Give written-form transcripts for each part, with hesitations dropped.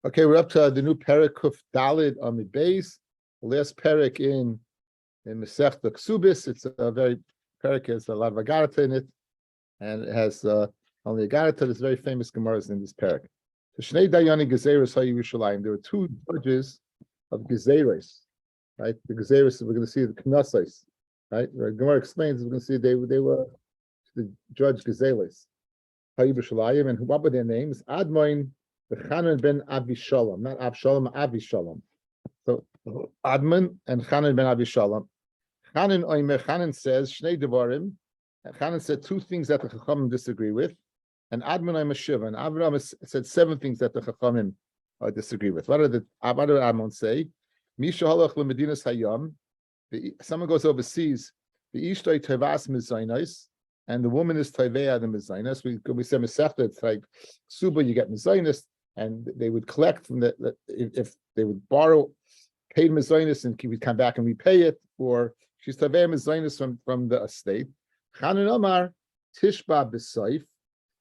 Okay, we're up to the new Perek Kuf Dalid on the base. The last Perek in Masechta Kesuvos. It's a very Perek has a lot of Agarata in it, and it has only Agarata. There's very famous Gemaras in this Perek. So Shnei Dayani Gezeros Hayu Yerushalayim. There were two judges of Gezeros, right? The Gezeros we're going to see the Knessos, right? The Gemara explains we're going to see they were the judge Gezeros Hayu Yerushalayim, and what were their names? Admoin. The Chanan ben Avishalom, not Abshalom, Avishalom. So Adman and Chanan ben Avishalom. Chanan says Shnei Devarim. Chanan said two things that the Chachamim disagree with, and Adman Oimer Shiva. And Avraham said seven things that the Chachamim disagree with. What did Adman say? Misha halach lemedinas hayam. Someone goes overseas. The ishtay tevas mizaynos. And the woman is Taveya the Mizainas. We say Masechta, it's like Suba, you get Mizainas, and they would collect from if they would borrow paid Mizainas and we'd come back and repay it, or she's Taveya Mizainas from the estate. Chanan Omar, Tishba B'Saif,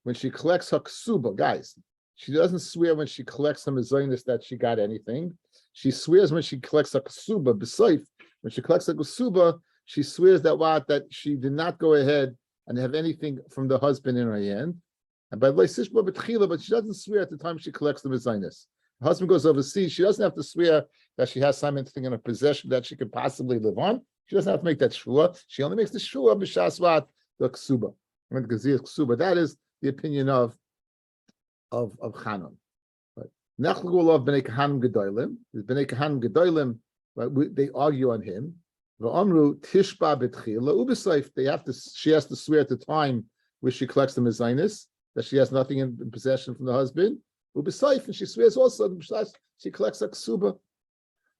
when she collects her Ksuba, guys, she doesn't swear when she collects her Mizainas that she got anything. She swears when she collects her Ksuba B'Saif, when she collects her Ksuba, she swears that she did not go ahead and have anything from the husband in her hand. And by the way, but she doesn't swear at the time she collects the mezainis. The husband goes overseas, she doesn't have to swear that she has something in her possession that she could possibly live on. She doesn't have to make that shua. She only makes the shua b'shasvat the ksuba. That is the opinion of Chanan. Nachlugulav b'nei kahanim gedolim. B'nei kahanim gedolim. They argue on him. Tishba she has to swear at the time where she collects the mezainis that she has nothing in possession from the husband. Ubesaif, and she swears also she collects a ksuba.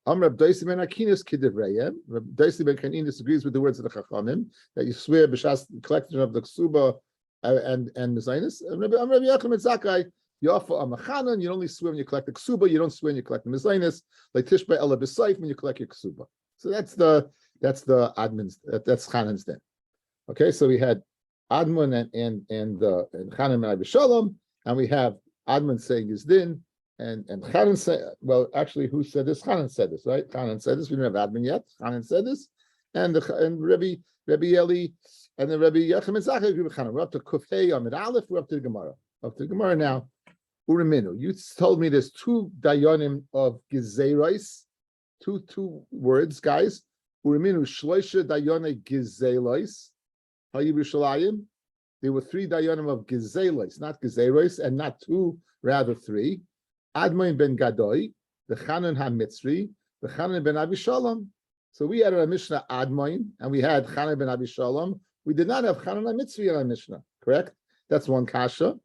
Reb Daisi ben Akinis kidivrayim. Reb Daisi ben Kanin disagrees with the words of the Chachamim that you swear b'shas collection of the ksuba and mezainis. Rabbi Yochanan ben Zakkai, Yafa amachanan. You only swear when you collect the ksuba. You don't swear when you collect the mezainis. Like Tishba ela b'saif when you collect your ksuba. So that's the admin's. That's Chanan's then. Okay, so we had Admon and Chanan and Abishalom, and we have Admon saying his din, and Chanan say, well, actually, who said this? Chanan said this, right? Chanan said this. We don't have Admon yet. Chanan said this, and Rabbi Eli and the Rabbi Yochanan ben Zakkai agree with Chanan. We're up to Kufhei Amid Aleph. We're up to the Gemara. Up to the Gemara now. Uriminu. You told me there's two dayanim of Gezeros. Two words, guys. Uriminu shloisha dayone gezelos. Hayu Yerushalayim. There were three dayanim of gezelos, not gezeros, and not two, rather three. Admoin ben Gadoi, the Chanan HaMitzri, the Chanan ben Avishalom. So we had a Mishnah Admoin, and we had Chanan ben Avishalom. We did not have Chanan HaMitzri in our Mishnah, correct? That's one kasha.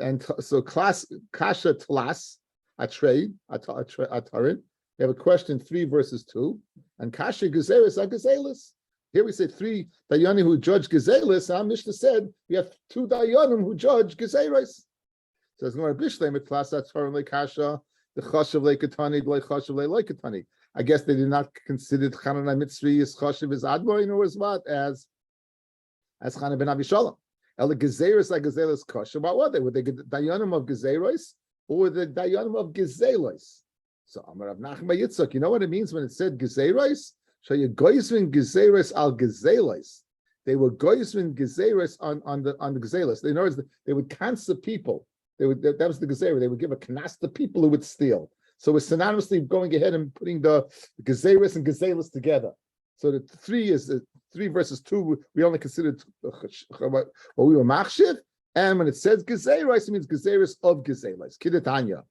And so kasha tlas atrei atarin. We have a question 3 verses 2, and kasha gezelis are gezelis. Here we say 3 dayanim who judge gezelis. Our Mishnah said we have 2 dayanim who judge gezelis. So it's not bishleim et klasa tzaron lekasha the chashav lekatani the chashav lekatani. I guess they did not consider Chanan HaMitzri as chashav as admoin or as what as Chanan ben Avishalom. El gezelis are gezelis kasha. What were they? Were they dayanim of gezelis or were they dayanim of gezelis? So Amar Rav Nachman Yitzchak, you know what it means when it said gezeros? So you goyzvin gezeros al gezelos. They were goyzvin gezeros on the gezelos. In other words, they would cancel people. That was the gezerah. They would give a knas to people who would steal. So we're synonymously going ahead and putting the gezeros and gezelos together. So the 3 verses 2. We only considered what we were machshiv, and when it says gezeros, it means gezeros of gezelos. Kidatanya.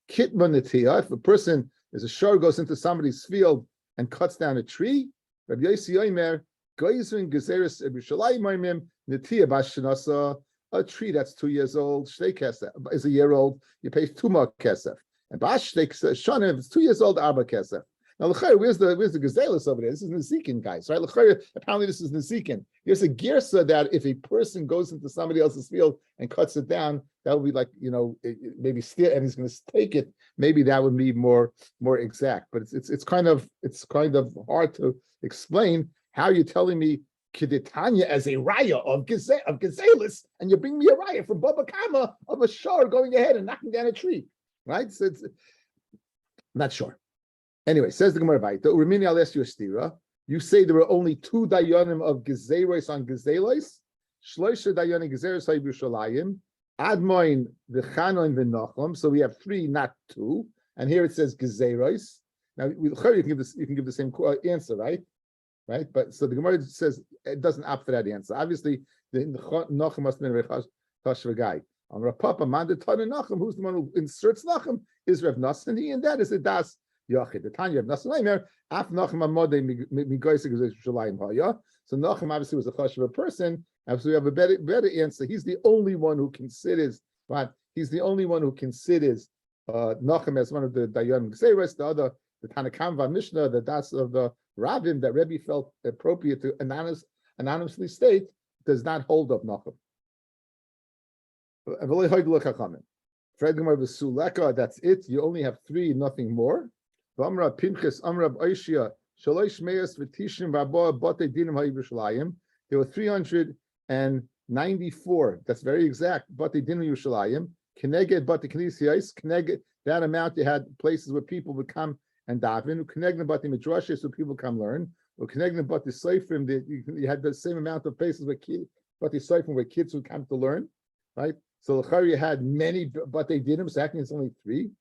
If a person is a shor goes into somebody's field and cuts down a tree, Rabbi Yossi Omer, a tree that's 2 years old, is a year old, you pay 2 more kesef. And Bash Shana, if it's 2 years old, Arba kesef. Now, where's the gazelis over there? This is Nezikin, guys, right? Apparently, this is Nezikin. There's a girsa that if a person goes into somebody else's field and cuts it down, that would be like, maybe steal, and he's going to take it. Maybe that would be more exact. But it's kind of hard to explain how you're telling me Kiditanya as a raya of gazelis, and you bring me a raya from Baba Kama of a shar going ahead and knocking down a tree. right? So it's I'm not sure. Anyway, says the Gemara Vayta, Urmini, I'll ask you a stira. You say there were only 2 dayanim of gezeros on gezelos, shloisha dayanim gezeros haYerushalayim, admoin v'chanon v'nachum. So we have 3, not 2. And here it says gezeros. Now you can give the same answer, right? Right. But so the Gemara says it doesn't opt for that answer. Obviously, the nachum must have been a guy. On Rapapa, Mandatana Nachum, who's the one who inserts Nachum, is Rav Nasani, and that is a Das Yachid. The Tanya of Nasani, Af Nachum Amode Migoisik Shalayim Haya. So Nachum obviously was a chash of a person, and so we have a better answer. He's the only one who considers, right? He's the only one who considers Nachum as one of the Dayan Gzeres, the other, the Tanakhama Mishnah, the Das of the Rabbin that Rabbi felt appropriate to anonymously state, does not hold up Nachum. That's it. You only have 3, nothing more. There were 394. That's very exact. That amount you had places where people would come and daven. So people come learn. You had the same amount of places where kids would come to learn, right? So you had many, but they didn't. So it's only 3. It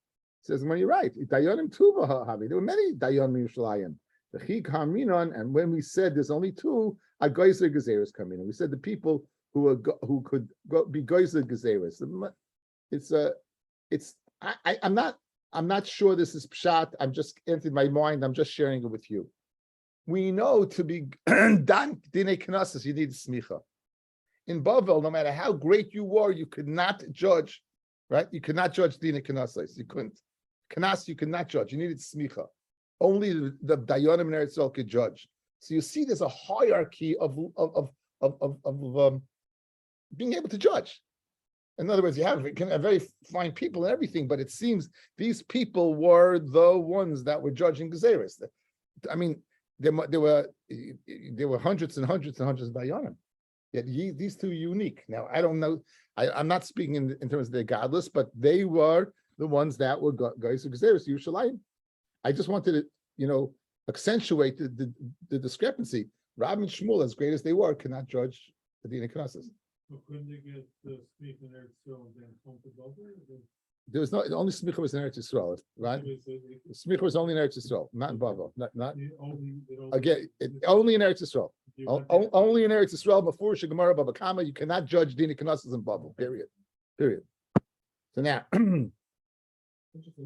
says, well, you're right. Dayanim tuva. There were many dayanim Yerushalayim. The chik haminon, and when we said there's only 2, a geyser gezeres come in. And we said the people who could be geyser gezeres. I'm not sure this is pshat. I'm just entered my mind. I'm just sharing it with you. We know to be dan dinei knesses, you need smicha. In Bavel, no matter how great you were, you could not judge, right? You could not judge dinei knesses. You couldn't. Knas, you could not judge. You needed smicha. Only the dayanim in Eretz Yisrael could judge. So you see, there's a hierarchy of being able to judge. In other words, you have very fine people and everything, but it seems these people were the ones that were judging gezeres. I mean, there were hundreds and hundreds and hundreds of dayanim. Yet these 2 are unique. Now, I don't know. I'm not speaking in terms of they're godless, but they were the ones that were guys who gezeres Yerushalayim. I just wanted to, accentuate the discrepancy. Rabbi and Shmuel, as great as they were, cannot judge the dinei knesses. Couldn't they get the smicha in Eretz Yisrael and then come to Dover? There was no, the only smicha was in Eretz Yisrael, right? The smicha was only in Eretz Yisrael, not in Bavel. Not again, only in Eretz Yisrael. Only in Eretz Yisrael. Before Gemara Baba Kama, you cannot judge dinei knesses in Bavel. Period. So now, interesting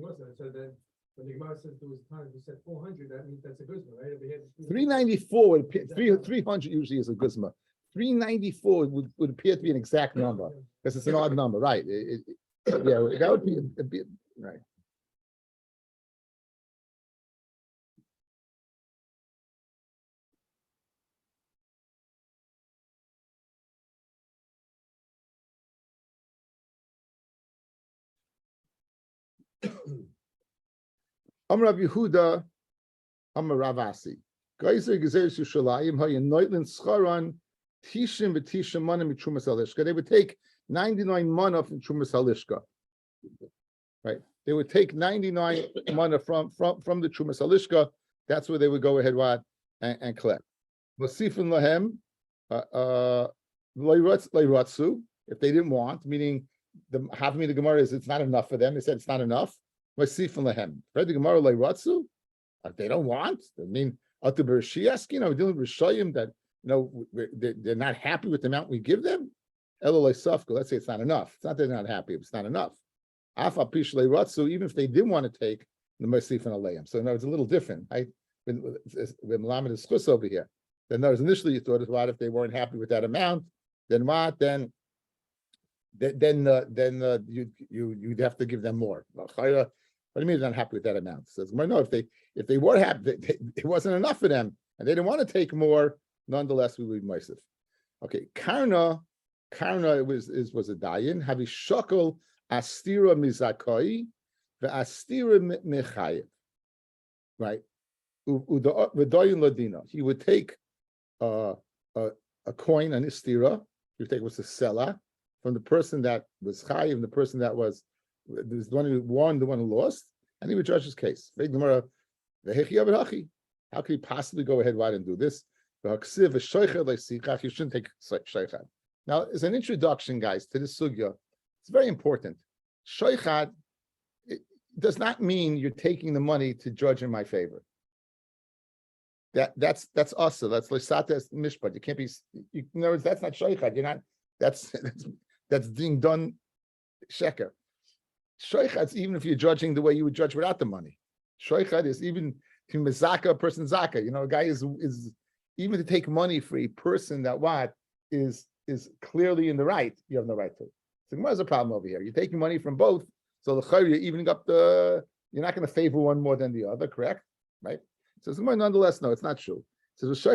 was that. So then, when the Gemara says there was a time we said 400, that means that's a guzma, right? 394 300 usually is a guzma. 394 would appear to be an exact number because it's an odd number, right? That would be a bit right. Amar Rabbi Yehuda, Amar Rav Asi. Geyser gezeres Yerushalayim hayin noitlin scharan tishim v'tishim mana mitrumas halishka. They would take 99 mana from trumas halishka. Right? They would take 99 mana from the trumas halishka. That's where they would go ahead and collect. Vasifin lahem leiratzu. If they didn't want, meaning the Havmi the Gemara is it's not enough for them. They said it's not enough. Vasifin lahem. Read the Gemara leiratzu. They don't want. I mean, we're dealing with Rishayim that they're not happy with the amount we give them. Let's say it's not enough. It's not that they're not happy. It's not enough. Even if they didn't want to take the Masif and Alayim. So it's a little different. When Malamed is chus over here. Then initially you thought, what if they weren't happy with that amount? Then what? Then you'd have to give them more. What do you mean they're not happy with that amount? Says, no, if they were happy, it wasn't enough for them, and they didn't want to take more. Nonetheless, we would be Moisef. Okay, Karna was a dayan. Havi shakol astira mizakoi ve'astira mechayev. Right. V'dayin ladina. He would take a coin, an istira. He would take what's a selah from the person that was chayiv and the person that was There's the one who won, the one who lost, and he would judge his case. How could he possibly go ahead and do this? You shouldn't take shaychad. Now, as an introduction, guys, to this sugya, it's very important. Shaychad does not mean you're taking the money to judge in my favor. That's also that's lisates mishpat. You can't be. In other words, that's not shaychad. You're not. That's being done sheker. Shaychad's even if you're judging the way you would judge without the money. Shaychad is even to mezaka a person zaka. You know, a guy is even to take money for a person that is clearly in the right. You have no right to. So there's a problem over here. You're taking money from both. So the chayr, you're evening up the. You're not going to favor one more than the other, correct? Right? So nonetheless, no, it's not true. It says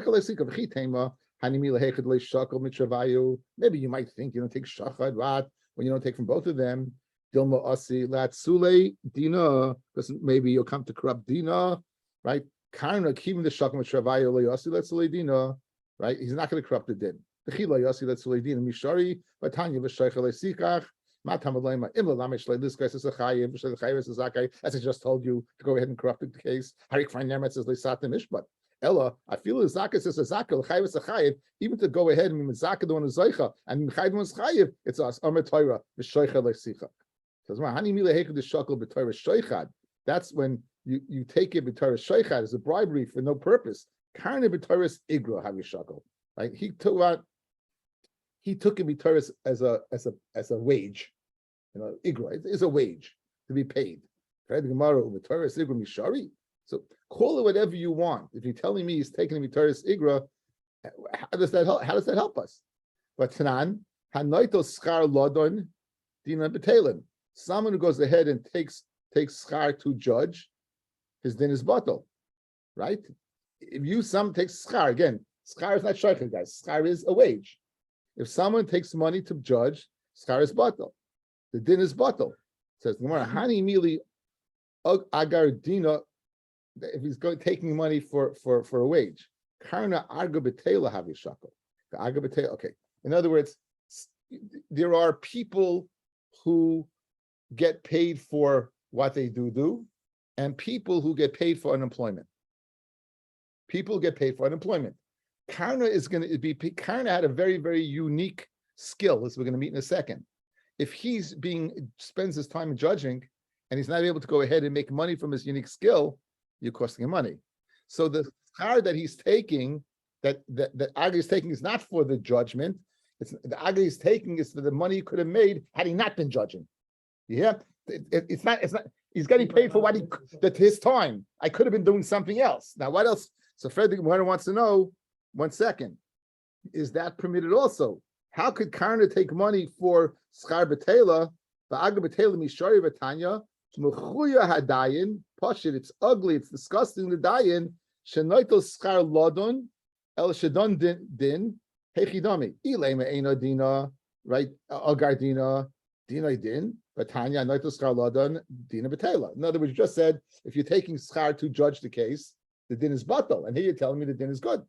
maybe you might think you don't take shachad when you don't take from both of them. Dilma asi latsule dina, because maybe you'll come to corrupt dina, right? Karna keeping the shachad mitravayu le'asi latsule dina, right? He's not going to corrupt the din. The chila yasi latsule dina mishari, but tanya v'shaycha le'sikach. As I just told you to go ahead and corrupt the case. Ella, I feel the Zaka says a Zaka, Chayv a Chayiv, even to go ahead and be Zaka the one who's Zaycha, and Chayv was Chayiv, it's us, Amr Torah, V'Shoicha Le'Sicha. Says, Hani Mila Hekad the Shakal B'Torah Shoichad. That's when you take it B'Torah Shoichad as a bribery for no purpose. Karne B'Torah Igra Havi Shakal. Right? He took it B'Torah as a wage. You know, Igra, it is a wage to be paid. Right? The Gemara B'Torah Igra Mishari. So call it whatever you want. If you're telling me he's taking the Mitaris Igra, how does that help us? But Tanan, Hanoito Schar Lodon, Dina Betalin. Someone who goes ahead and takes schar to judge, his din is bottle. Right? If someone takes schar, again, schar is not shaykhah, guys. Schar is a wage. If someone takes money to judge, schar is bottle. The din is bottle. Says the Gemara, Hani Mili Agar Dina. If he's taking money for a wage, Karna arga betela havishakal. The arga betela. Okay. In other words, there are people who get paid for what they do, and people who get paid for unemployment. People get paid for unemployment. Karna is going to be. Karna had a very, very unique skill, as we're going to meet in a second. If he's spends his time judging, and he's not able to go ahead and make money from his unique skill, you're costing him money. So the schar that he's taking, that Aga is taking, is not for the judgment. It's the Aga he's taking is for the money he could have made had he not been judging. Yeah, it's not. He's getting paid for that's his time. I could have been doing something else. Now, what else? So Fred wants to know. 1 second, is that permitted also? How could Karna take money for schar betela? The Aga betela mishari v'tanya. It's ugly, it's disgusting. The dayan shenoitel schar lodon el shadon din hechidami ilema eina dina, right? Agar dina din batanya noitel schar lodon dina betela. In other words, you just said if you're taking schar to judge the case, the din is batal, and here you're telling me the din is good.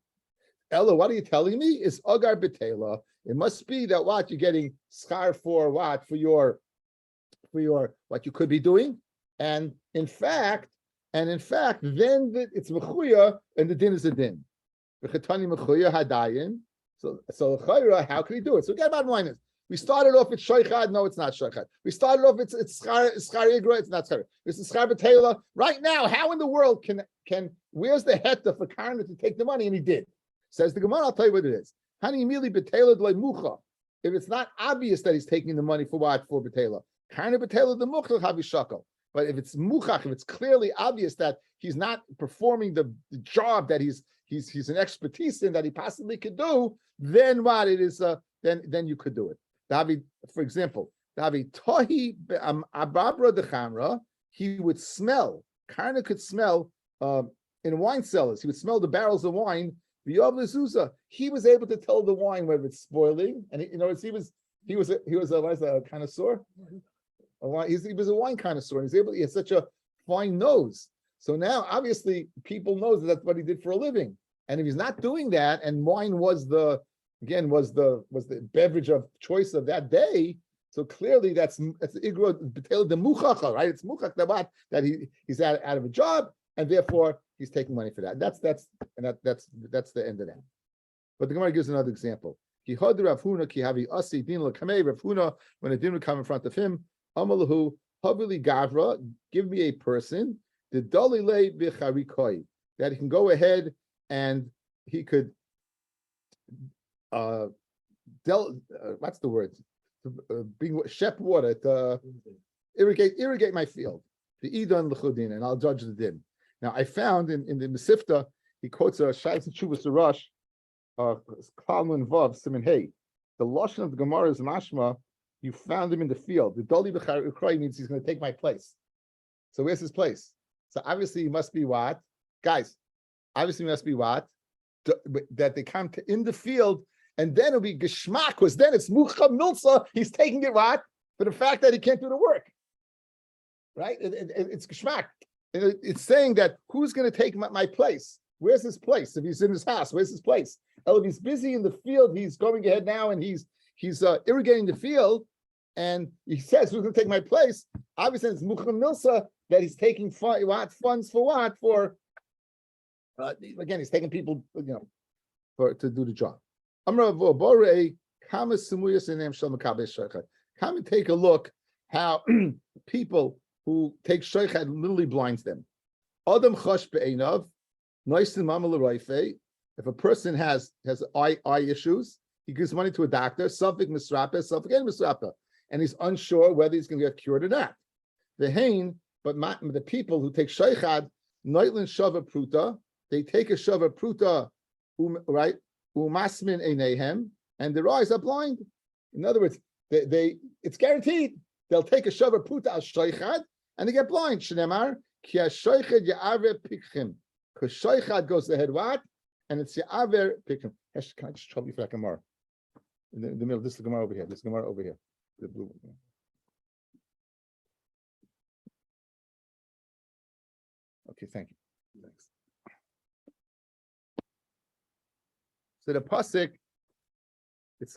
Ella, what are you telling me? Is agar betela? It must be that what you're getting schar for what for your what you could be doing, and in fact, then it's mechuya, and the din is a din. V'chetani mechuya hadayin. So how can he do it? So get bottom line is, we started off with shoichad. No, it's not shoichad. We started off it's schar igra. It's not schar. This is schar betela. Right now, how in the world can where's the heta for Karna to take the money? And he did. Says the Gemara. I'll tell you what it is. Hani mili betela d'lei mucha. If it's not obvious that he's taking the money for what? For betela. Karna betela the mucha havi shakal. But if it's muchach, if it's clearly obvious that he's not performing the job that he's an expertise in that he possibly could do, then what it is? Then you could do it. David, for example, David tohi ababra de chamra. He would smell. Karna could smell in wine cellars. He would smell the barrels of wine. He was able to tell the wine whether it's spoiling, and he was a connoisseur. He was a wine connoisseur, and he had such a fine nose. So now, obviously, people know that's what he did for a living. And if he's not doing that, and wine was the beverage of choice of that day, So clearly that's igro betel the muchacha, right? It's muchach that he's out of a job, and therefore he's taking money for that. That's the end of that. But the Gemara gives another example. Ki hod Rav Huna ki havi asi din l'kamei. Rav Huna, when a din would come in front of him, amalahu havili gavra, give me a person the dalile b'charikoi, that he can go ahead and he could what's the word? Bring shep water to irrigate my field. The idan l'chudin, and I'll judge the din. Now I found in the Mesifta, he quotes a Shais Chuvas Rush, Kalman Vav Simin Hey. The lashon of the Gemara is mashma. You found him in the field. The dali b'charikoi means he's going to take my place. So where's his place? So obviously he must be what, guys? Obviously he must be what that they come to in the field. And then it'll be geschmack, because then it's mucha milsa. He's taking it what? For the fact that he can't do the work. Right? It's geschmack. It's saying that who's going to take my place? Where's his place? If he's in his house, where's his place? Oh, if he's busy in the field, he's going ahead now and he's irrigating the field, and he says, who's going to take my place? Obviously, it's mucha milsa that he's taking funds for what? For again, he's taking people, to do the job. Come and take a look how people who take shaychad literally blinds them. Adam chash be'einav, noisin mamal raife. If a person has eye issues, he gives money to a doctor, something misrapa, something misrapa, and he's unsure whether he's going to get cured or not. The hain, but the people who take shaychad, noitlin shava pruta, they take a shava pruta, right? Umasmin einehem, and their eyes are blind. In other words, it's guaranteed they'll take a shavar puta al shaychad and they get blind. Shnemar ki shaychad ya'aver pikchim, because shaychad goes ahead what, and it's ya'aver pikchim. Can I just trouble you for that Gemara? In the middle, this is the Gemara over here. This Gemara over here, the blue one. Okay, thank you. Thanks. So the pasuk, it's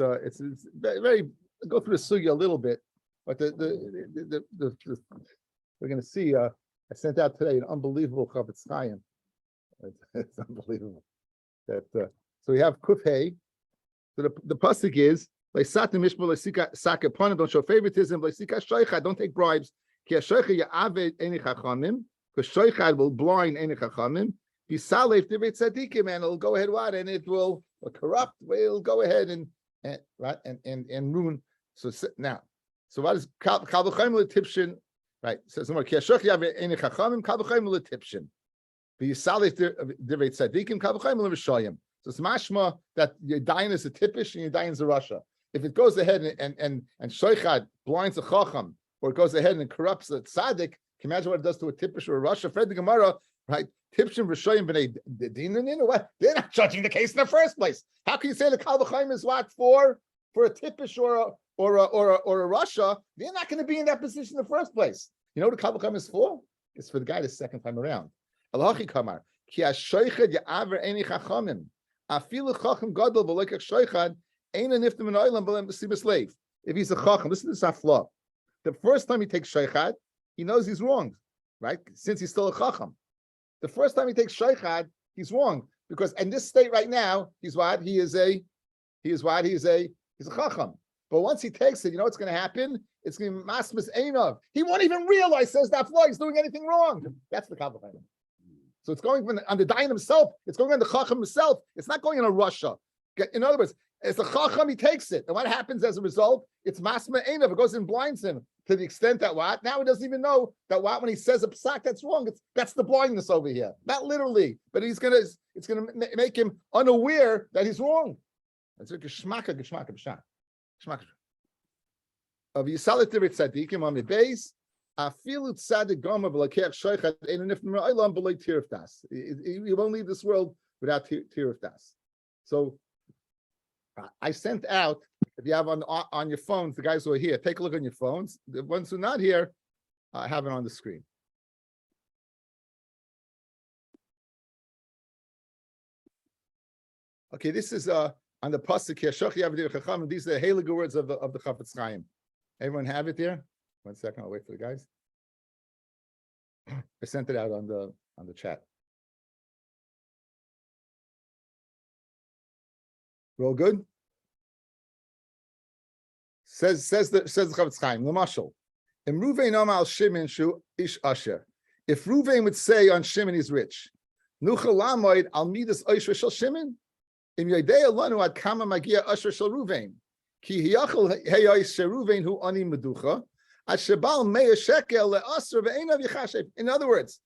very go through the sugya a little bit, but the we're going to see. I sent out today an unbelievable Chavetz Chaim. It's unbelievable that. So we have kufhei. So the pasuk is le'satim mishmol le'sika sakaponim. Don't show favoritism. Le'sika shaychad. Don't take bribes. Ki shaychad ya'aved eni chachamim. Because shaychad will blind eni chachamim. Bisalef divrei tzadikim, and it'll go ahead what, and it will corrupt. It'll go ahead and ruin. So now, so what is kal v'chaim l'tipshin? Right. Says more kiashach yav eni chachamim kal v'chaim l'tipshin. Bisalef divrei tzadikim kal v'chaim l'rishayim. So it's mashma that your dayan is a tipish and your dayan is a rasha. If it goes ahead and shaychad blinds a chacham, or it goes ahead and corrupts a tzaddik, can you imagine what it does to a tipish or a rasha? Fred the Gemara, right? Tipshim Rishayim b'nei dinin, what? They're not judging the case in the first place. How can you say the kal v'chaim is what for a tipish or a rasha? They're not going to be in that position in the first place. You know what the kal v'chaim is for? It's for the guy the second time around. Alachi kamar ki ashaychad ya'aver eni chachamim afilu chacham gadol v'loikach shaychad eina niftim in oilam b'lem b'sibas slave. If he's a chacham, listen to this afla. The first time he takes shaychad, he knows he's wrong, right? Since he's still a chacham. The first time he takes shaychad, he's wrong, because in this state right now, he's what? He's a chacham. But once he takes it, you know what's going to happen? It's going to be masmas einov. He won't even realize, says that flaw, he's doing anything wrong. That's the kal v'chaim. So it's going on the dayan himself. It's going on the chacham himself. It's not going on a rasha. In other words, as the chacham, he takes it, and what happens as a result? It's masma einov. It goes and blinds him to the extent that what? Now he doesn't even know that what when he says a psak that's wrong. That's the blindness over here. Not literally, but it's gonna make him unaware that he's wrong. That's a geschmacka b'shak. Of yisalet tzadikim on the base. Afilu tzadik goma v'lakech shaychad ein niftim ra'olam b'lei tiruftas. He won't leave this world without tiruftas. So I sent out. If you have on your phones, the guys who are here, take a look on your phones. The ones who are not here, I have it on the screen. Okay, this is on the pasuk here. These are the heilige words of the Chavetz Chaim. Everyone have it there? 1 second, I'll wait for the guys. I sent it out on the chat. We're all good? Says the Chavetz Chaim, Lamashal. Im Ruvain Omar al Shimon shu ish asher. If Ruvain would say on Shimon he's rich, Nuchal Lamoid al midas Oishra shel Shimon. Im Yodei Alanu ad kama magia asher shel Ruvain. Ki hiyachal heyois she Ruvain hu ani meducha. Ad shebal meya shekel le'asr ve'enav yichashev. In other words,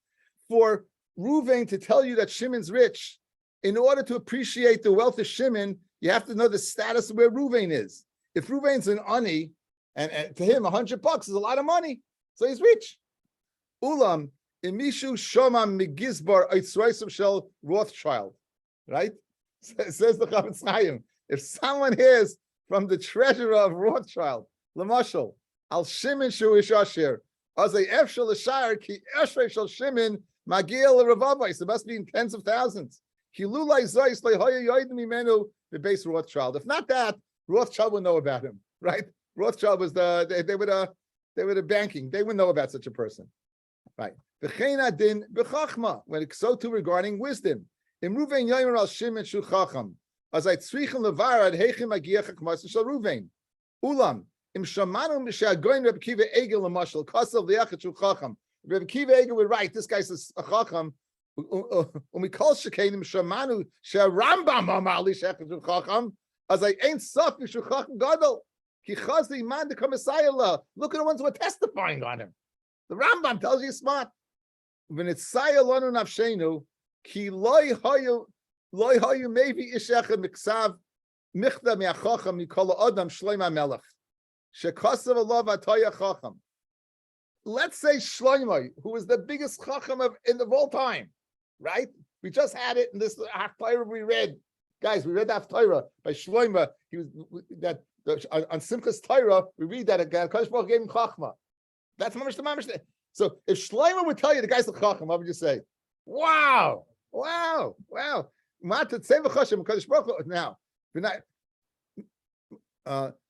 for Ruvain to tell you that Shimon's rich, in order to appreciate the wealth of Shimon, you have to know the status of where Ruvain is. If Ruvain's an ani, and to him $100 is a lot of money, so he's rich. Ulam imishu shoma migizbar eitzroisav shel Rothschild, right? Says the Chavetz Chaim. If someone hears from the treasurer of Rothschild, Lamashal, al Shimon shu ish asher, azay efshel l'shayr ki eshrei shel Shimon magil l'ravavos. It must be in tens of thousands. Hilulai zois lehoya yoidim imenu b'beis Rothschild. If not that, Rothschild would know about him, right? Rothschild was they were the banking. They would know about such a person, right? V'chein din b'chachma, when it's so too regarding wisdom. Im Ruvain yomer al Shimon shu chacham, as I tzrichen levarad heichim agiach hakmas shel Ruvain. Ulam im shamanu mishagoin Rabbi Kiva Egel lemashal kasav liachet shu chacham. Rabbi Kiva Egel would write, this guy's a chacham. When we call shekenim shamanu she Rambam amar li shechet shu chacham, as I ain't suffering shu chacham gadol. Look at the ones who are testifying on him. The Rambam tells you smart. When it's sayalonu nafshenu, ki loy hayu maybe ishach miksav michta miachacham mikol adam shloima melech shekasav alav atoya chacham. Let's say Shlomo, who is the biggest chacham of all time, right? We just had it in this Haftarah we read, guys. We read the Haftarah by Shlomo. He was that. On Simchas Torah, we read that Kadosh Baruch gave him chachma. That's mamish the mamish. So if Shlomo would tell you the guy's a chacham, what would you say? Wow. Now,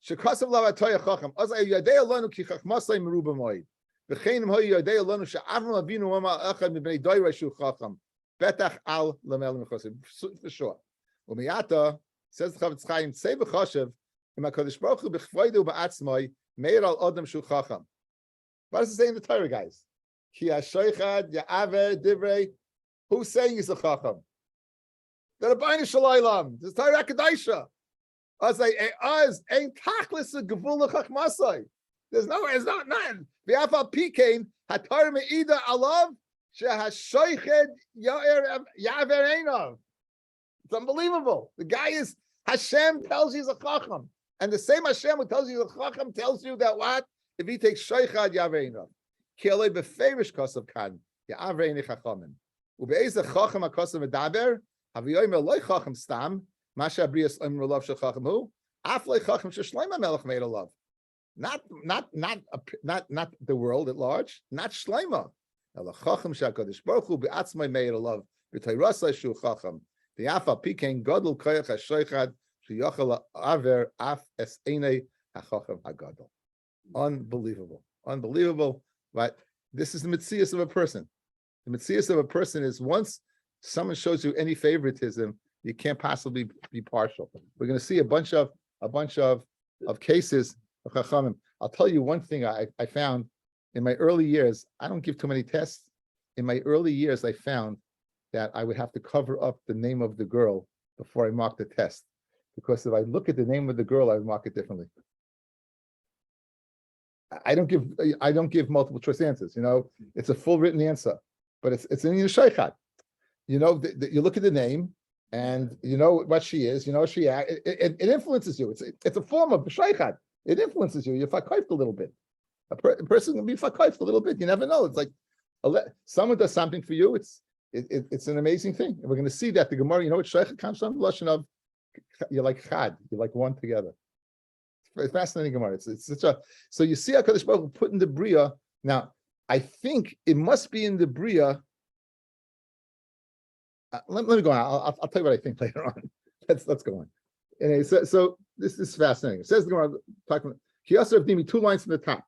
shekasav lavatoya chacham. Azay yadei alonu ki chachmasay meruba moed. V'cheinim hoy yadei alonu she'avram avinu wama echad mibnei doyrei shu chacham. Betach al lamel mechosim. For sure. Umiyata says the Chavetz Chaim say v'chashav. What does it say in the Torah, guys? Who's saying he's a chacham? The Rabbi Shalom. This Torah Kadisha. There's none. V'afal pikein haTorah meida alav shehashoiched yaver einav. It's unbelievable. The guy is. Hashem tells you he's a chacham, and the same Hashem who tells you he's a chacham tells you that what? If he takes shaychad yaveina, kilei beferish kosav kan yaveini chachamim. Ubeizah chacham akosav medaber haviyomer loy chacham stam masha brias omer love shel chacham hu aflei chacham sheshleima melech made a love. Not the world at large. Not shleima. El chacham shakadosh baruch hu beatzmai made a love b'tayrasai shu chacham. The afa pikein gadol koyach hashoichad sheyachal aver af es einei hachacham hagadol. Unbelievable. But this is the mitzias of a person. The mitzias of a person is once someone shows you any favoritism, you can't possibly be partial. We're going to see a bunch of cases of chachamim. I'll tell you one thing I found in my early years. I don't give too many tests. In my early years, I found that I would have to cover up the name of the girl before I mark the test. Because if I look at the name of the girl, I would mark it differently. I don't give multiple choice answers, it's a full written answer, but it's in your shaychat. You look at the name and you know what she is, it influences you. It's a form of shaychat. It influences you. You're fakayft a little bit. A person can be fakayft a little bit. You never know. It's like someone does something for you. It's an amazing thing. And we're going to see that the Gemara, what Shaycha comes from? Lashon of, you're like chad, you're like one together. It's fascinating Gemara. It's such a, so you see HaKadosh Baruch Hu put in the Bria. Now, I think it must be in the Bria. Let me go on. I'll tell you what I think later on. Let's go on. Anyway, so this is fascinating. It says the Gemara, talking Kiyasar Avdimi, 2 lines from the top.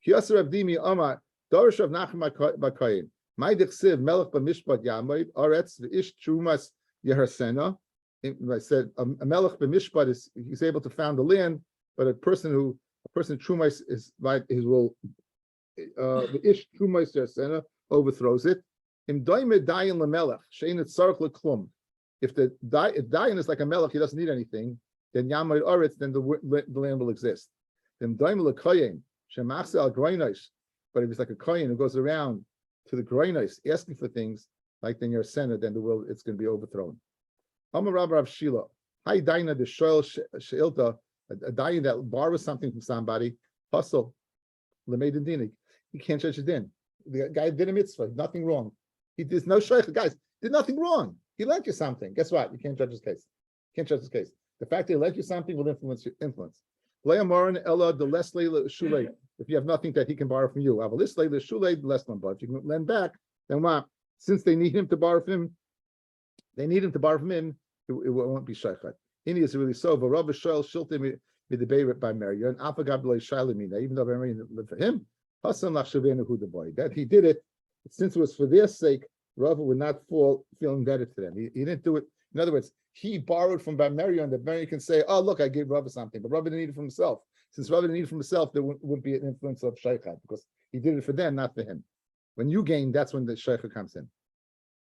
Kiyasar Avdimi Amar, Dorish of Nachum Bakayin. My Dixiv, Melech B'Mishpat Yamoid, Aretz, V'ish Trumas Yeharsena. I said, a Melech B'Mishpat he's able to found the land, but a person Trumais is like, his will, the Ish Trumais Yeharsena overthrows it. Im Doime Dayan LaMelech, Shein et Sarach LeKlum. If Dayan is like a Melech, he doesn't need anything, then Yamoid Aretz, then the land will exist. Then Doime LeKoyen, Shemachse Al Groinais. But if it's like a Kohen who goes around to the Groinais asking for things, like then you're a sinner, then the world it's going to be overthrown. Amar Rabbi Rav Shila, Hi Daina the Shoel Sheilta, a Dayan that borrows something from somebody, hustle, Lamed Dinik. He can't judge it in. The guy did a mitzvah, nothing wrong. He did no shaykh. Guys, did nothing wrong. He lent you something. Guess what? You can't judge his case. Can't judge his case. The fact that he lent you something will influence your influence. If you have nothing that he can borrow from you, if you can lend back, then what? Since they need him to borrow from him, it won't be shaykh. Ini is really so. But Rabbi Shoel Shilte me the bay by Mary, and Afagab Shailamina, even though Mary lived for him, that he did it, since it was for their sake, Rabbi would not fall feeling indebted to them. He didn't do it. In other words, he borrowed from Bamarion that Bamarion can say, oh, look, I gave Rabbi something, but Rabbi didn't need it for himself. Since Rabbi didn't need it for himself, there wouldn't be an influence of Shaykha, because he did it for them, not for him. When you gain, that's when the Shaykha comes in.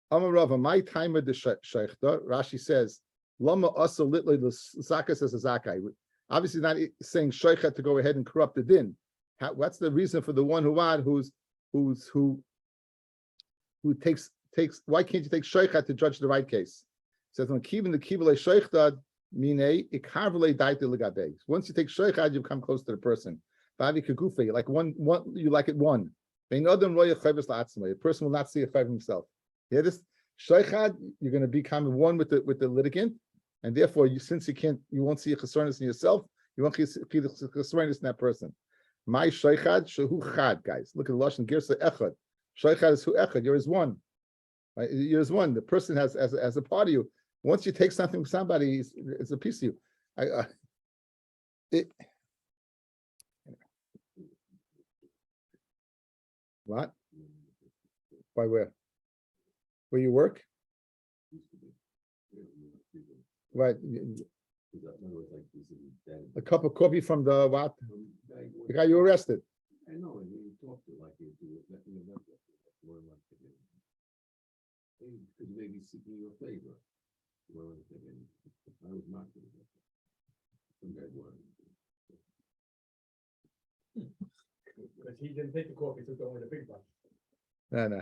Amar Rava, my time with the Shaykha, Rashi says, Lama asa litli l'sakas as a zakai. Obviously not saying Shaykha to go ahead and corrupt the din. What's the reason for the one who takes, why can't you take Shaykha to judge the right case? It says, when keeping the kibble Shaykha, mine ikarvele daite legabe. Once you take Shaykha, you come close to the person. Bavi kagufe, like one, you like it one. A person will not see a chayv himself. Yeah, this Shaykha, you're going to become one with the litigant, and therefore, since you won't see a chesronis in yourself, you won't see the chesronis in that person. My Shaychad shehu chad, guys. Look at the lashon girsa echad. Shaychad is hu echad. You're his one. Right? You're his one. The person has as a part of you. Once you take something from somebody, it's a piece of you. What? By where? Where you work? Right. A cup of coffee from the what? The guy you arrested. I know, and you talk to like you do it, because maybe seeking your favor. I was not going to. Because he didn't take the coffee, so don't want a big one. No,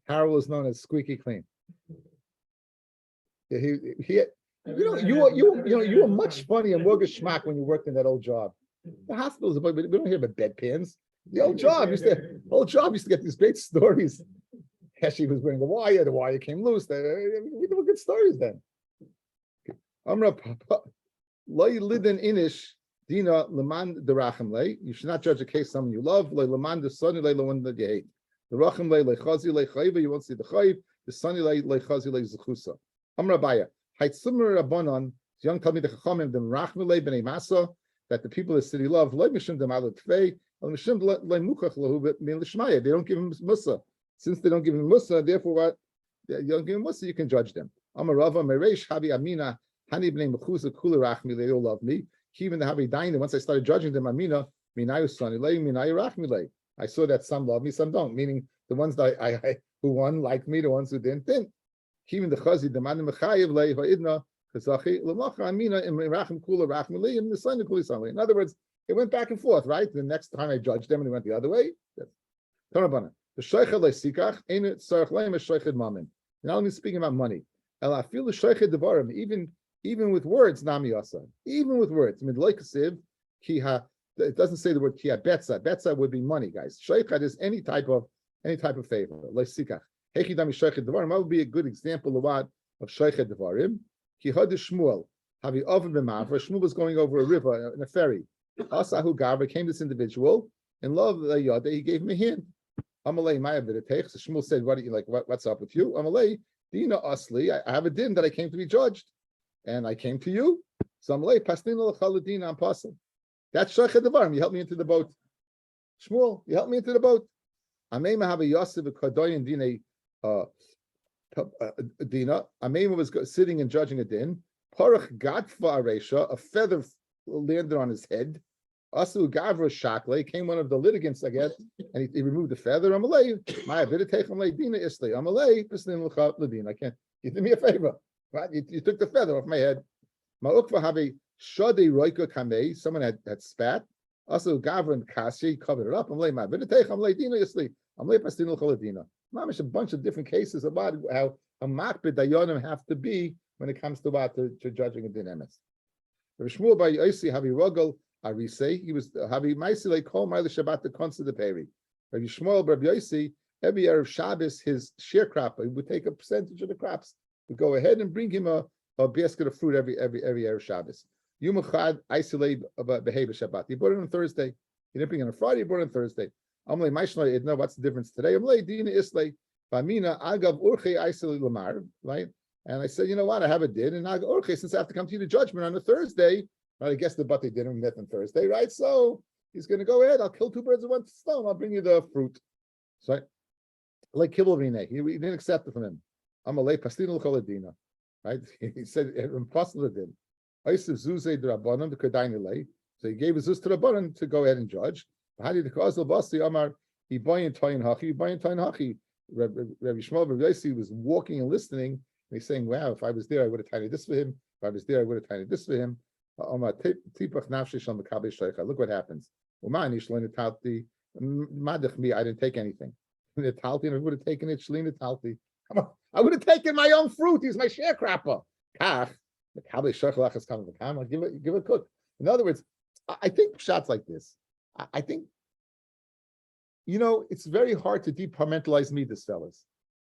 Harold is known as squeaky clean. Yeah, you were much funnier and more geschmack when you worked in that old job. The hospitals, we don't hear about bedpans. The old job used to get these great stories. Heshi was wearing the wire came loose. We were good stories then. Amra Loy Lidin Inish Dina Leman Derachim Lay. You should not judge a case someone you love. Loy Leman the Sunny Lay one that you hate. The Rachim Lay Chazi Lay Chayva, you won't see the Chayv. The Sunny Lay Chazi Lay Zechusa. Amra Baya. Haitzumar Rabbanon, young Talmid the Chachamim, the Rachim Lay Bnei Masa, that the people of the city love. Loy Mishim Dem Alat Tvei. Mishim Lay Mukach Lahu Min Lishmaya. They don't give him Musa. Since they don't give him Musa, therefore what? You don't give him Musa, you can judge them. Amar Rava Meresh Habi Amina Hani Bnei Mechusa Kula Rachmi. They all love me. Even the Habi Daina. Once I started judging them, Amina Minayu Sani Lay Minayu Rachmi Lay. I saw that some love me, some don't. Meaning the ones that I who won like me, the ones who didn't. Even the Chazi the Man Mechayev Lay Va'idna Kazachi Lamacha Amina in Rachim Kula Rachmi Lay in the Sani Kuli Sani. In other words, it went back and forth. Right. The next time I judged them, and it went the other way. Torabana. The Sheikhad Leisikach ain't it Sarach Leim is Sheikhad Mamin. Not only speaking about money. I feel the Sheikhad Devarim, even with words, Nami Asa. Even with words. I mean, like Kiha, it doesn't say the word Kiha Betza. Betza would be money, guys. Sheikhad is any type of favor. Leisikach. Hechidami Sheikhad Devarim. That would be a good example of what of Sheikhad Devarim. Kihad Shmuel. Havi Oven B'Mavra. Shmuel was going over a river in a ferry. Asahu Gavra came this individual. In love Yada, he gave him a hint. Amalei Maya B'Retech. So Shmuel said, "What do you like? What's up with you?" Amalei Dina Asli. I have a din that I came to be judged, and I came to you. So Amalei Pasnina L'Chaladina Ampasim. That's Shochet Devarim. You help me into the boat. Shmuel, you help me into the boat. Amema have a Yosef a Kadoyan Dine Dina. Amema was sitting and judging a din. Parach Gatfa Aresha, a feather landed on his head. Asu Gavra Shakle came one of the litigants, I guess, and he removed the feather. Amalei, my Viditech Amalei Dina Isli. Amalei, Pisnin Lachat Ladin. I can't. You did me a favor, right? You took the feather off my head. Ma'ukva have a Shade Roika Kamei. Someone had spat. Also, Gavra and Kasi covered it up. Amalei, my Viditech Amalei Dina Isli. Amalei Pisnin Lachat Ladina. Mamish, a bunch of different cases about how a makbid dayonim have to be when it comes to what to judging a din emes. Rabbi Shmuel by Yosi Havi Rogel Arise, he was Havi Maisile Kol Ma'ile Shabbat the Konsa de Peri. Rabbi Shmuel Rabbi Yosi, every Erev Shabbos his share he would take a percentage of the crops to go ahead and bring him a basket of fruit every Erev Shabbos. Yom Echad Isolate Behave Shabbat. He brought it on Thursday. He didn't bring it on Friday. He brought it on Thursday. Amalei Maishnoi, I know what's the difference today. Amalei Dina Islay Famina Agav Urche Isolate Lamar, right? And I said, you know what? I have a din, and okay, since I have to come to you to judgment on a Thursday, right? I guess the bate didn't met on Thursday, right? So he's going to go ahead. I'll kill two birds with one stone. I'll bring you the fruit. So, like Kibbel Rine, he didn't accept it from him. I'm a lay pastin l'choladina, right? He said impossible din. Oisav zuze d'rabbanon the kedaini lay. So he gave his zuz to rabbanon to go ahead and judge. How did the cause of basi Amar? He boyin toyin hachi. Rabbi Shmuel Rabbi Yossi was walking and listening. And he's saying, wow, if I was there, I would have tiny this for him. If I was there, I would have tiny this for him. Look what happens. I didn't take anything. I would have taken it. Come on. I would have taken my own fruit. He's my sharecropper. I'll give it a cook. In other words, I think shots like this. I think, it's very hard to departmentalize midas, fellas.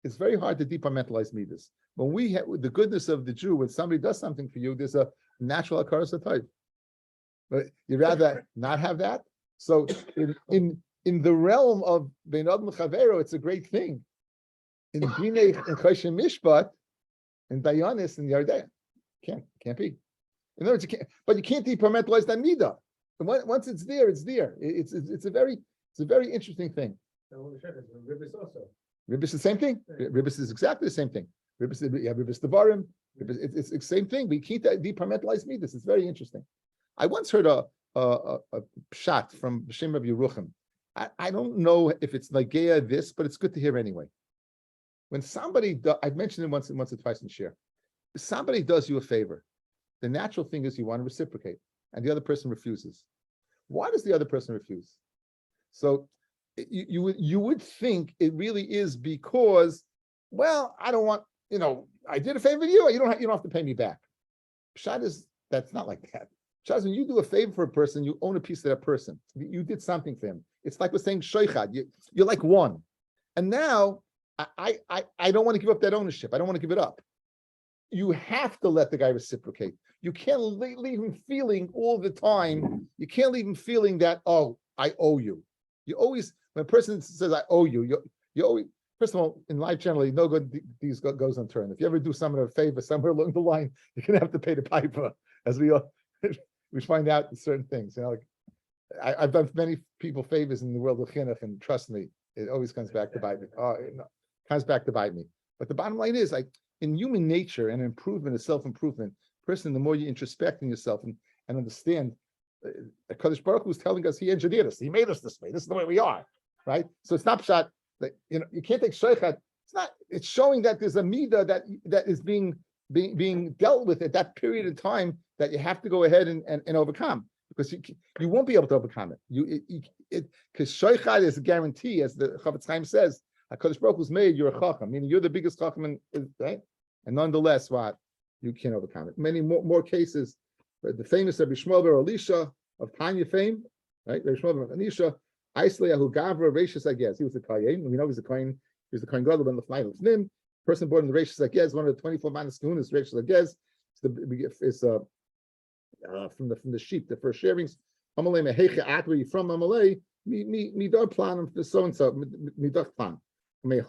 It's very hard to departmentalize midas. When we have the goodness of the Jew, when somebody does something for you, there's a natural akaras type. But you'd rather not have that. So in the realm of Ben Adam Chavero, it's a great thing. In Dinei and Choshen Mishpat, and Dayanis and Yardea, can't be. In other words, you can't departmentalize that midah. And once it's there, it's there. It's a very interesting thing. Ribbis also. Ribbis is the same thing. Ribbis is exactly the same thing. Ribbis, you have Ribbis Devarim. It's the same thing. We can't departmentalize midas. It's very interesting. I once heard a shot from B'Shem Rabbi Yerucham. I don't know if it's Nagea this, but it's good to hear anyway. When somebody, I've mentioned it once or twice in share. If somebody does you a favor, the natural thing is you want to reciprocate, and the other person refuses. Why does the other person refuse? So you would think it really is because, well, I don't want, I did a favor to you. You don't have to pay me back. Pshat is that's not like that. Pshat is when you do a favor for a person, you own a piece of that person. You did something for him. It's like we're saying sheichad. You're like one, and now I don't want to give up that ownership. I don't want to give it up. You have to let the guy reciprocate. You can't leave him feeling all the time. You can't leave him feeling that, oh, I owe you. You always, when a person says I owe you, you always, first of all, in life generally, no good deeds goes unturned. If you ever do someone a favor somewhere along the line, you're gonna have to pay the piper, as we find out certain things. Like I've done many people favors in the world of chinuch, and trust me, it always comes back to bite me. Comes back to bite me. But the bottom line is, like in human nature and improvement and self-improvement, person, the more you introspect in yourself and understand, Kadosh Baruch Hu is telling us he engineered us, he made us this way. This is the way we are, right? So it's not pshat that you can't take sheikhad. It's showing that there's a midah that is being dealt with at that period of time that you have to go ahead and overcome, because you won't be able to overcome it. Because sheikhad is a guarantee, as the Chavetz Chaim says. HaKadosh Baruch Hu's made, you're a chacham, meaning you're the biggest chacham, right? And nonetheless, what? You can't overcome it. Many more cases. The famous Rabbi Shmuel bar Elisha of Tanya fame, right? Rabbi Shmuel bar Elisha, Aisleyahu Gavra Rashis Agez. He was a Kayin. We know he's a Kayin. He was the Kayin Gadol ben Lefnai Lefnim. Person born in the Rashis Agez, one of the 24 Manas Kahunas, Rashis Agez. It's from the sheep, the first sharings. Amalei meheche akri from Amalei midar plan for so and so midar plan. Why you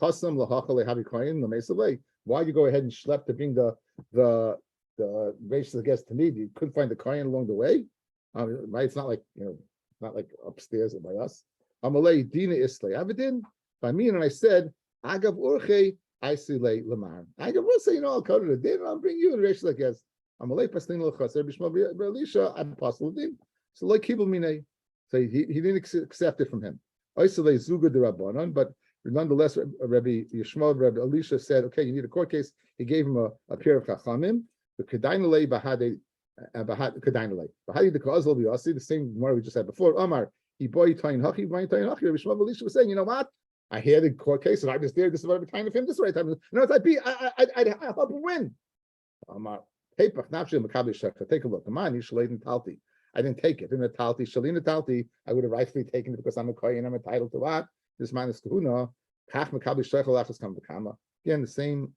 go ahead and schlep to bring the races against to me? You couldn't find the kohen along the way. Right? It's not like not like upstairs by us. Amalei dina islay avidin. By me, and I said, Agav urche Aisile Lamar. Agav will say, I'll go to the din and I'll bring you in Resh like yes. Amalei pastin l'chaser b'shma b'Elisha apostle din. So like kibul mine. So he didn't accept it from him. Aisile zuga de rabbanon, but nonetheless, Rabbi Yishmael, Rabbi Elisha said, okay, you need a court case. He gave him a pair of chachamim. The kedainale bahade kedainale bahadi the kausal b'yasi. The same Gemara we just had before. Omar he boy tain hachi boy tain hachi. Rabbi Yishmael Elisha was saying, you know what? I had a court case and I was there. This is what I'm trying of him. This is the right time. I'd help him win. Omar take a look. Come on, you shalatin talti. I didn't take it. In the talti, shalina talti, I would have rightfully taken it because I'm a kohen. I'm entitled to what? This minus kahuna, kach mekabi sheichel achas kam v'kama. Again, the same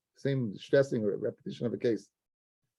stressing or repetition of a case.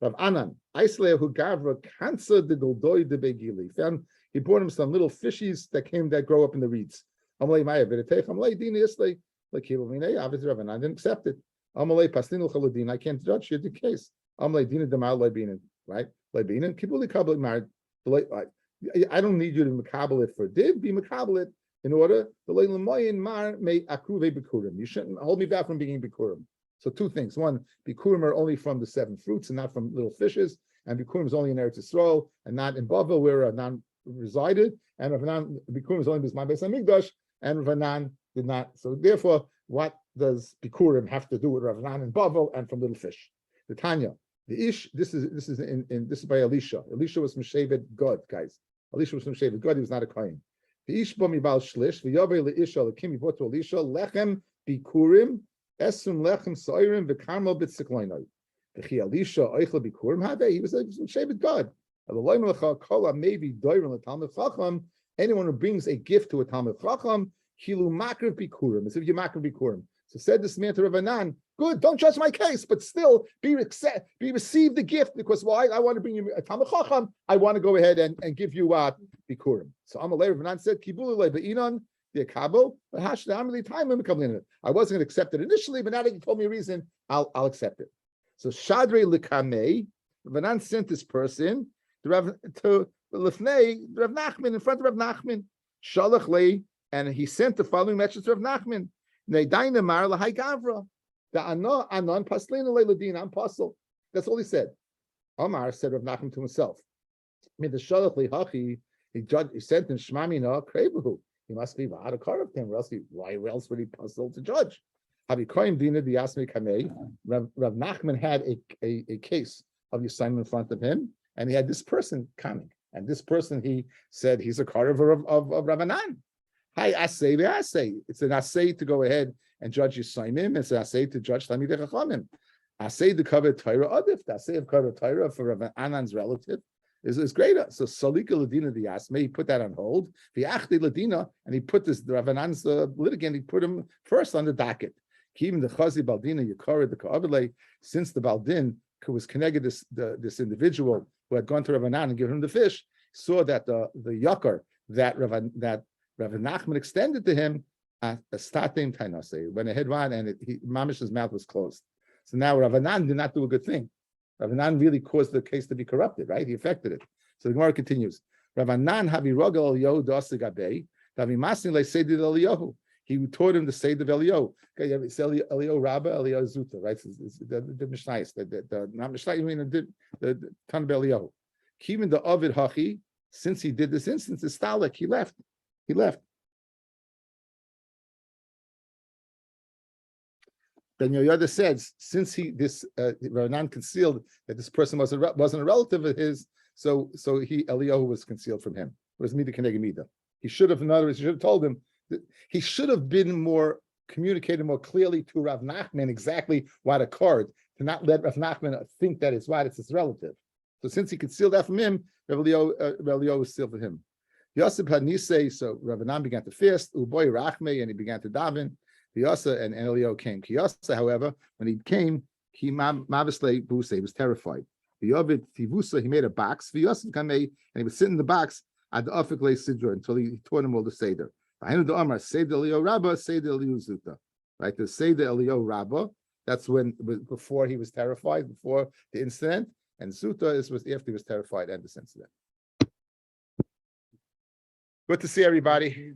Rav Anan, Islay who gavra cancer the goldoi de begili. Found he brought him some little fishies that grow up in the reeds. Amalei maya v'retech amalei dini islay like kibul minei. Obviously, Rav Anan didn't accept it. Amalei pastin l'chaladin. I can't judge you the case. Amalei dina demal leibinin. Right, leibinin kibuli kabli married. I don't need you to makabel it for div. Be makabel it. In order, the leilamoyin mar may akruve bikurim. You shouldn't hold me back from being bikurim. So two things: one, bikurim are only from the seven fruits and not from little fishes, and bikurim is only in Eretz Yisrael and not in Bavel where Rav resided. And Rav bikurim is only bisman beis hamikdash, and Rav did not. So therefore, what does bikurim have to do with Rav and Bavel and from little fish? The Tanya, the ish. This is by Elisha. Elisha was Meshevet God, guys. Elisha was Meshevet God. He was not a kohen. The ish bo mibal shlish v'yavei leisha lekim he brought to Elisha lechem bikurim esum lechem soirim v'karmel b'tzikloinoi. V'chi Elisha oichel bikurim hadei. He was a Shevet God. Anyone who brings a gift to a Talmud Chacham, kilu makriv bikurim, as if you makriv bikurim. So said this man to Rav Anan, good, don't judge my case, but still be receive the gift because why? I want to bring you a Talmud Chacham. I want to go ahead and give you bikurim. So Amalei Rav Anan said, Kibulu le'be'inon the kabel, but hashdam time I'm coming in it. I wasn't going to accept it initially, but now that you told me a reason, I'll accept it. So Shadrei lekamei, Rav Anan sent this person to Lefnei Rav Nachman in front of Rav Nachman. Shalach lei, and he sent the following message to Rav Nachman. Neidaina mar lahai gavra. The anon paslina leiladin. I'm puzzled. That's all he said. Omar said Rav Nachman to himself. I mean the shalach lei hachi. He sent in shmamina krebuhu. He must be out of car of him, or else why else would he puzzle to judge? Habikoim dina diasmi kamei. Rav Nachman had a case of Yisayim in front of him, and he had this person coming, and this person he said he's a carver of Rav Anan. Hi, asay ve'asay. It's an asay to go ahead and judge Yisayim. It's an asay to judge Talmidei Chachamim. Asay to cover Torah adif. The asay of cover Torah for Rav Anan's relative is greater. So Salika Ladina the Asme, he put that on hold. The Achdi Ladina, and he put this Rav Anan's litigant, he put him first on the docket. Even the Chazi Baldina Yakara the Ka'abele, since the Baldin was connected this individual who had gone to Rav Anan and given him the fish, saw that the yakar that Rav Nachman extended to him a statim tainase went ahead on and Mamish's mouth was closed. So now Rav Anan did not do a good thing. Rav Anan really caused the case to be corrupted, right? He affected it. So the Gemara continues. Rav Anan havi rogel Eliyahu dasegabei havi masin le seidid Eliyahu. He taught him the seid of Eliyahu. Okay, it's Eliyahu Rabba, Eliyahu Zuta, right? It's the Mishnayos, the not Mishnayos, I mean the Tan Eliyahu. Even the Ovid Hachi, since he did this instance, is Stalik. He left. Then Yoyada says, since Ranan concealed that this person wasn't a relative of his, so Eliyahu was concealed from him. It was Mida Keneged Mida. He should have, in other words, he should have told him that he should have been communicated more clearly to Rav Nachman exactly what occurred, to not let Rav Nachman think that it's his relative. So since he concealed that from him, Rav Eliyahu was sealed for him. Yosef had Nisei, so Rav Anan began to fast, Uboy Rachme, and he began to daven. Kiyasa and Eliyahu came. Kiyasa, however, when he came, he mavisle buse, he was terrified. V'yovid tivusa, he made a box. V'yosef kamei, and he was sitting in the box at the afik sidra until he taught him all the seder. V'hainu the Amar seder Eliyahu Rabba, seder Eliyahu Zuta. Right, the seder Eliyahu Rabba. That's before he was terrified, before the incident, and Zuta was after he was terrified and this incident. Good to see everybody.